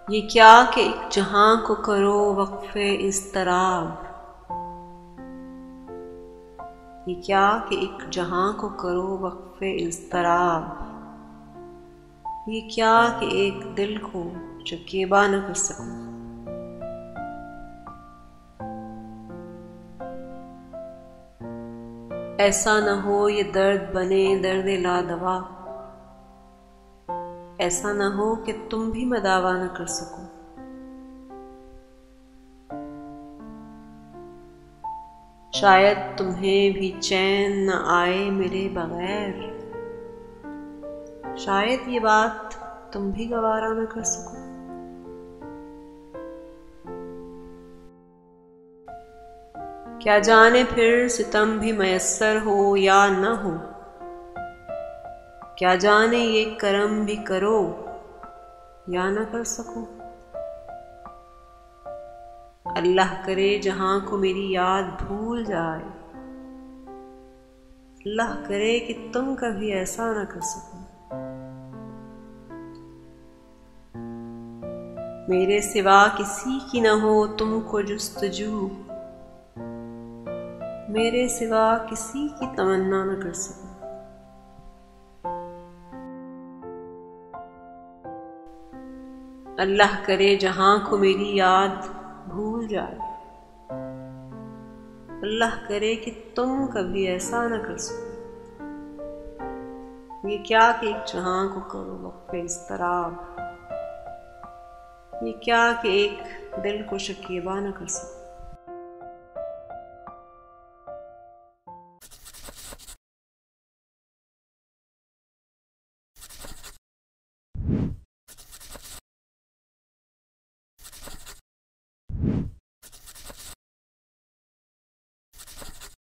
ये क्या कि एक जहां को करो वक्फे इज़्तिराब। ये क्या कि एक जहां को करो वक्फे इज़्तिराब। ये क्या कि एक दिल को शकीबा न कर सकूं। ऐसा न हो ये दर्द बने दर्द लादवा। ऐसा न हो कि तुम भी मदावा न कर सको। शायद तुम्हें भी चैन न आए मेरे बगैर। शायद ये बात तुम भी गवारा न कर सको। क्या जाने फिर सितम भी मयस्सर हो या न हो। क्या जाने ये करम भी करो या न कर सको। अल्लाह करे जहां को मेरी याद भूल जाए। अल्लाह करे कि तुम कभी ऐसा न कर सको। मेरे सिवा किसी की न हो तुमको जुस्तजू। मेरे सिवा किसी की तमन्ना न कर सको। अल्लाह करे जहां को मेरी याद भूल जाए। अल्लाह करे कि तुम कभी ऐसा न कर सको। ये क्या कि एक जहां को करो वक्फे इज़्तिराब। ये क्या कि एक दिल को शकीबा न कर सको।